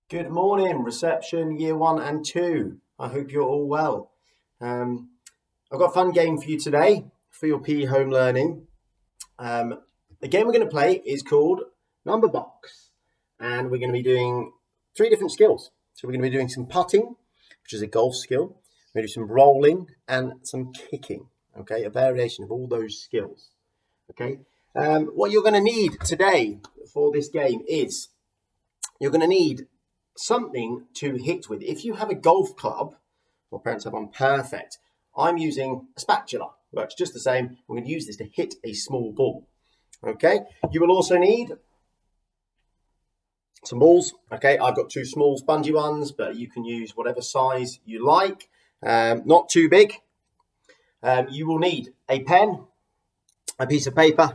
Good morning, reception, year 1 and 2. I hope you're all well. I've got a fun game for you today for your PE home learning. The game we're going to play is called Number Box, and we're going to be doing 3 different skills. So we're going to be doing some putting, which is a golf skill. We're going to do some rolling and some kicking. Okay, a variation of all those skills. Okay, what you're going to need today for this game is you're going to need something to hit with. If you have a golf club, or parents have one, perfect. I'm using a spatula. Works just the same. I'm going to use this to hit a small ball. Okay. You will also need some balls. Okay. I've got 2 small spongy ones, but you can use whatever size you like. Not too big. You will need a pen, a piece of paper.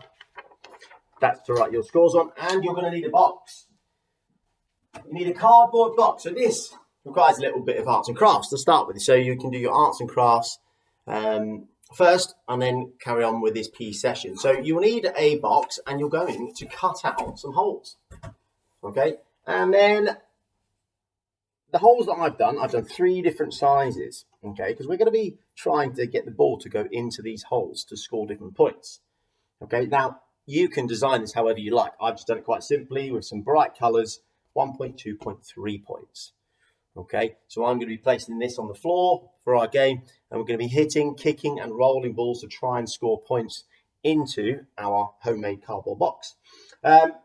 That's to write your scores on, and you're going to need a box. You need a cardboard box. So this requires a little bit of arts and crafts to start with. So you can do your arts and crafts first and then carry on with this PE session. So you will need a box and you're going to cut out some holes. Okay. And then the holes that I've done 3 different sizes. Okay. Because we're going to be trying to get the ball to go into these holes to score different points. Okay. Now you can design this however you like. I've just done it quite simply with some bright colors. 1.2, 0.3 points. Okay, so I'm going to be placing this on the floor for our game, and we're going to be hitting, kicking, and rolling balls to try and score points into our homemade cardboard box. Don't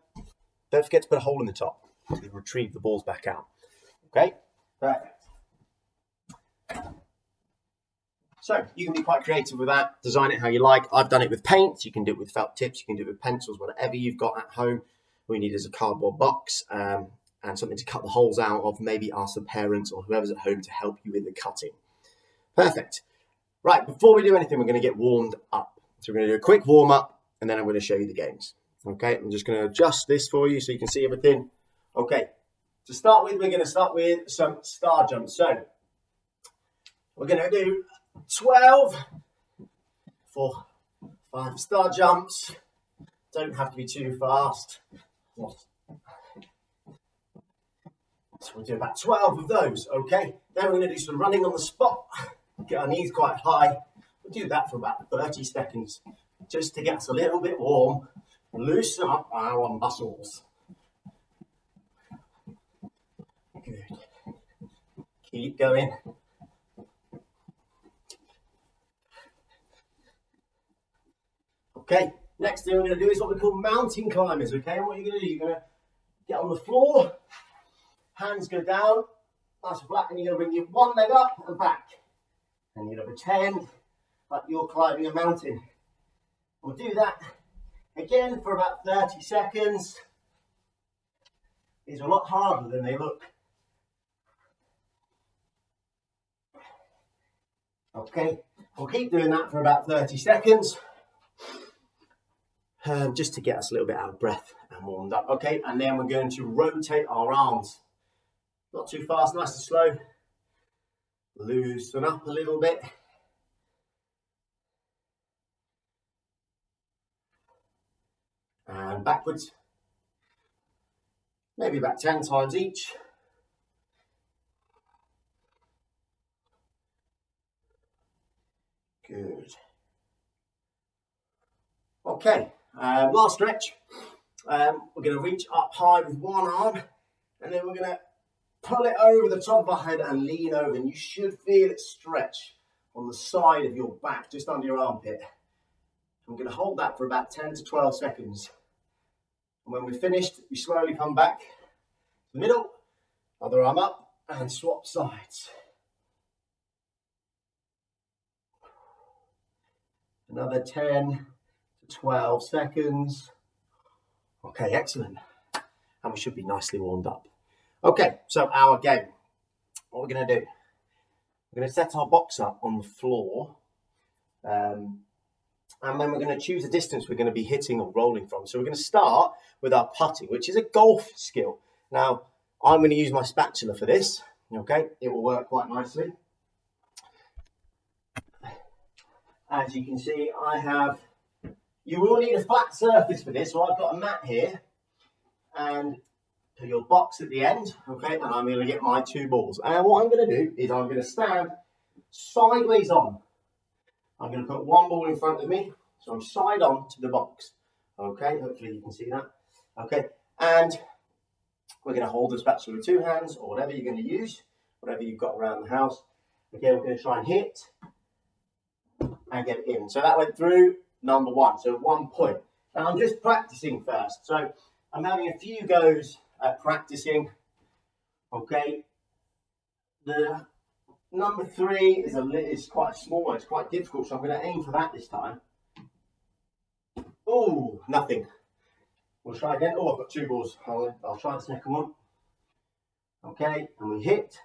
forget to put a hole in the top to retrieve the balls back out. Okay, perfect. So you can be quite creative with that, design it how you like. I've done it with paint, you can do it with felt tips, you can do it with pencils, whatever you've got at home. All you need is a cardboard box and something to cut the holes out of. Maybe ask the parents or whoever's at home to help you with the cutting. Perfect. Right, before we do anything, we're going to get warmed up. So we're going to do a quick warm up and then I'm going to show you the games. Okay, I'm just going to adjust this for you so you can see everything. Okay, to start with, we're going to start with some star jumps. So we're going to do 12 for 5 star jumps. Don't have to be too fast. So we'll do about 12 of those, okay? Then we're going to do some running on the spot. Get our knees quite high. We'll do that for about 30 seconds, just to get us a little bit warm, loosen up our muscles. Good. Keep going. Okay, next thing we're going to do is what we call mountain climbers, okay? And what you're going to do, you're going to get on the floor, hands go down, nice and flat, and you're going to bring your one leg up and back. And you're going to pretend like you're climbing a mountain. We'll do that again for about 30 seconds. These are a lot harder than they look. Okay, we'll keep doing that for about 30 seconds. Just to get us a little bit out of breath and warmed up. Okay, and then we're going to rotate our arms. Not too fast, nice and slow. Loosen up a little bit. And backwards. Maybe about 10 times each. Good. Okay. Last stretch. We're going to reach up high with one arm and then we're going to pull it over the top of our head and lean over, and you should feel it stretch on the side of your back, just under your armpit. I'm going to hold that for about 10 to 12 seconds. And when we're finished, we slowly come back to the middle, other arm up, and swap sides. Another 10 to 12 seconds. Okay, excellent. And we should be nicely warmed up. Okay, so our game. What we're going to do, we're going to set our box up on the floor. And then we're going to choose a distance we're going to be hitting or rolling from. So we're going to start with our putting, which is a golf skill. Now, I'm going to use my spatula for this. Okay, it will work quite nicely. As you can see, you will need a flat surface for this. So I've got a mat here, and to your box at the end, okay, and I'm going to get my 2 balls. And what I'm going to do is I'm going to stand sideways on. I'm going to put 1 ball in front of me, so I'm side on to the box, okay, hopefully you can see that, okay, and we're going to hold the spatula with 2 hands, or whatever you're going to use, whatever you've got around the house, okay, we're going to try and hit and get it in. So that went through number 1, so 1 point. And I'm just practicing first, so I'm having a few goes at practicing, okay. The number 3 is quite small, it's quite difficult, so I'm going to aim for that this time. Oh, nothing. We'll try again. Oh, I've got 2 balls. I'll try the second one. Okay, and we hit.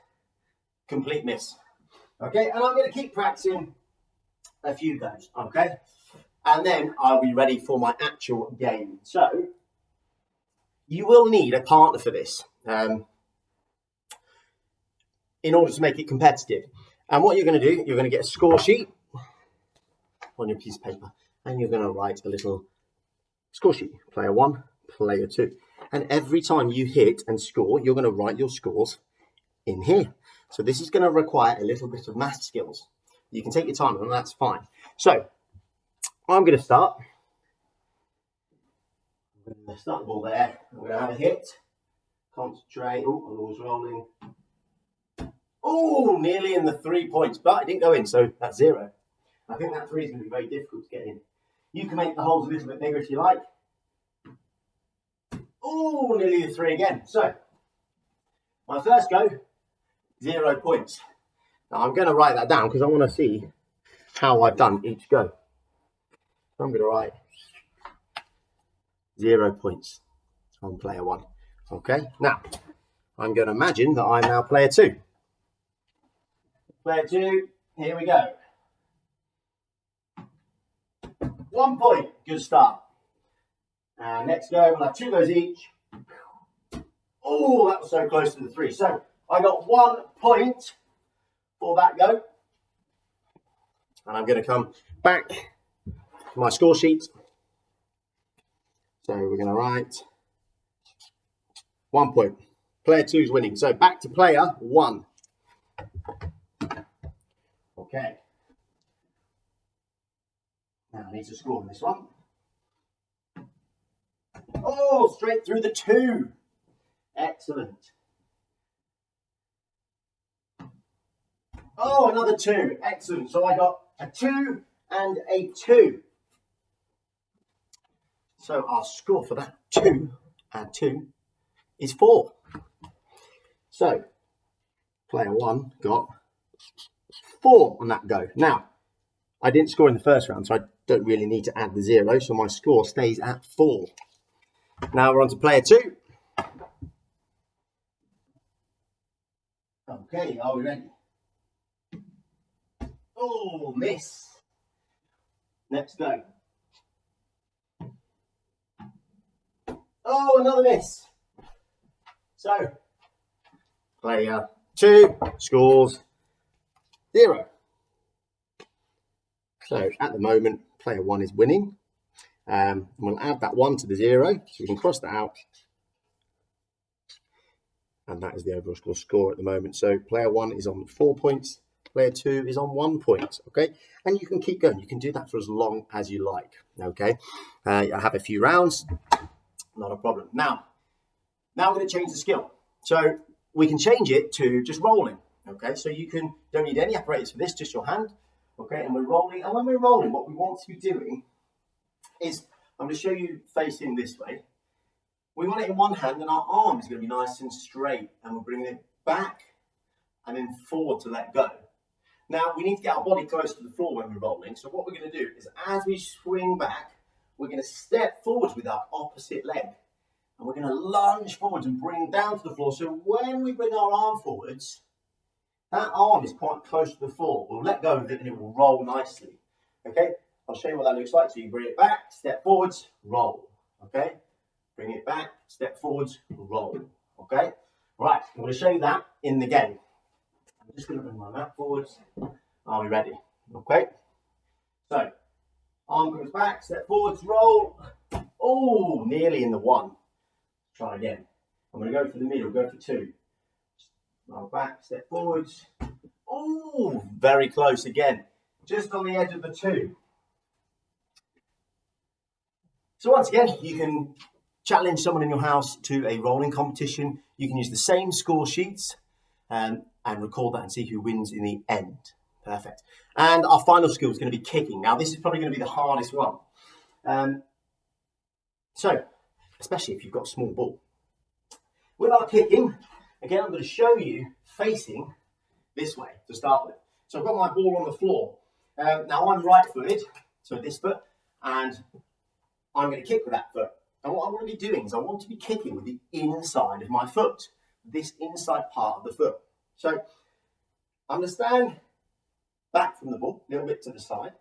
Complete miss. Okay, and I'm going to keep practicing a few goes, okay? And then I'll be ready for my actual game. So, you will need a partner for this in order to make it competitive. And what you're going to do, you're going to get a score sheet on your piece of paper, and you're going to write a little score sheet. Player 1, player 2. And every time you hit and score, you're going to write your scores in here. So this is going to require a little bit of math skills. You can take your time, and that's fine. So I'm going to start. I'm going to start the ball there. I'm going to have a hit. Concentrate. Oh, the ball's rolling. Oh, nearly in the 3 points, but it didn't go in, so that's 0. I think that 3 is going to be very difficult to get in. You can make the holes a little bit bigger if you like. Oh, nearly the 3 again. So, my first go, 0 points. Now, I'm going to write that down because I want to see how I've done each go. So I'm going to write 0 points on player 1. Okay, now, I'm going to imagine that I'm now player 2. Player 2, here we go. 1 point, good start. And next go, we'll have 2 goes each. Oh, that was so close to the 3. So I got 1 point for that go. And I'm going to come back to my score sheet. So we're going to write 1 point. Player 2 is winning. So back to player 1. Okay. Now I need to score on this one. Oh, straight through the 2. Excellent. Oh, another 2. Excellent. So I got a 2 and a 2. So our score for that 2 and 2 is 4. So player 1 got 4 on that go. Now, I didn't score in the first round, so I don't really need to add the 0, so my score stays at 4. Now we're on to player 2. Okay, are we ready? Oh, miss. Next go. Oh, another miss. So, player 2 scores 0. So, at the moment, player 1 is winning. We'll add that 1 to the 0, so we can cross that out. And that is the overall score at the moment. So, player 1 is on 4 points. Player 2 is on 1 point, okay? And you can keep going. You can do that for as long as you like, okay? I have a few rounds, not a problem. Now we're going to change the skill. So we can change it to just rolling, okay? So you don't need any apparatus for this, just your hand, okay? And we're rolling. And when we're rolling, what we want to be doing is, I'm going to show you facing this way. We want it in one hand, and our arm is going to be nice and straight. And we're bringing it back and then forward to let go. Now, we need to get our body close to the floor when we're rolling. So what we're going to do is, as we swing back, we're going to step forwards with our opposite leg. And we're going to lunge forwards and bring down to the floor. So when we bring our arm forwards, that arm is quite close to the floor. We'll let go of it and it will roll nicely. Okay? I'll show you what that looks like. So you bring it back, step forwards, roll. Okay? Bring it back, step forwards, roll. Okay? Right, I'm going to show you that in the game. I'm just going to bring my mat forwards. Are we ready? Okay? So, arm comes back, step forwards, roll. Oh, nearly in the 1. Try again. I'm going to go for the middle, go for 2. Roll back, step forwards. Oh, very close again. Just on the edge of the 2. So once again, you can challenge someone in your house to a rolling competition. You can use the same score sheets and record that and see who wins in the end. Perfect. And our final skill is going to be kicking. Now, this is probably going to be the hardest one. So, especially if you've got a small ball. With our kicking, again, I'm going to show you facing this way to start with. So I've got my ball on the floor. Now I'm right-footed, so this foot, and I'm going to kick with that foot. And what I want to be doing is I want to be kicking with the inside of my foot, this inside part of the foot. So I'm going to stand back from the ball, a little bit to the side.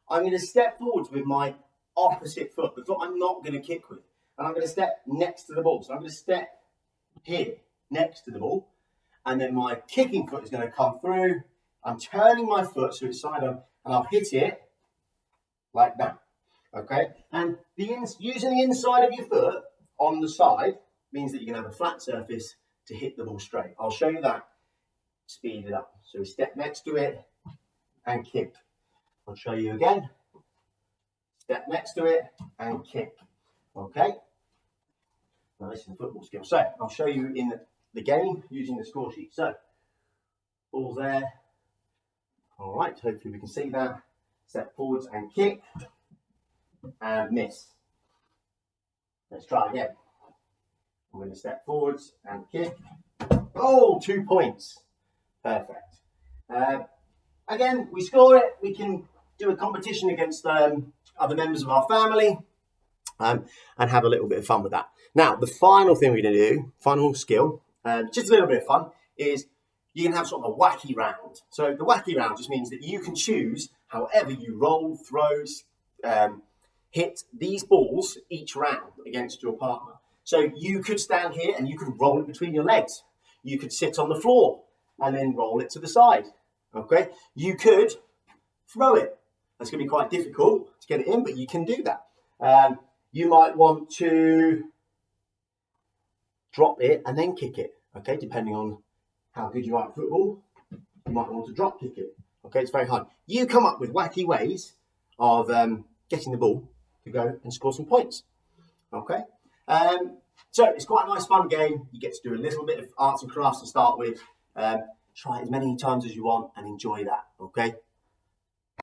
I'm going to step forwards with my opposite foot, the foot I'm not going to kick with. And I'm going to step next to the ball. So I'm going to step here, next to the ball. And then my kicking foot is going to come through. I'm turning my foot so it's side on, and I'll hit it like that. Okay? And using the inside of your foot on the side means that you're going to have a flat surface to hit the ball straight. I'll show you that. Speed it up. So we step next to it and kick. I'll show you again. Step next to it and kick. Okay? Now this is a football skill. So I'll show you in the game using the score sheet. So, ball's there. All right, hopefully we can see that. Step forwards and kick. And miss. Let's try again. I'm going to step forwards and kick. Oh, 2 points. Perfect. Again, we score it. We can do a competition against other members of our family and have a little bit of fun with that. Now, the final thing we're going to do, final skill, just a little bit of fun, is you can have sort of a wacky round. So the wacky round just means that you can choose however you roll, throw, hit these balls each round against your partner. So you could stand here and you could roll it between your legs. You could sit on the floor and then roll it to the side. Okay? You could throw it. That's going to be quite difficult to get it in, but you can do that. You might want to drop it and then kick it. Okay? Depending on how good you are at football, you might want to drop kick it. Okay? It's very hard. You come up with wacky ways of getting the ball to go and score some points. Okay? So it's quite a nice fun game. You get to do a little bit of arts and crafts to start with. Try it as many times as you want and enjoy that. Okay?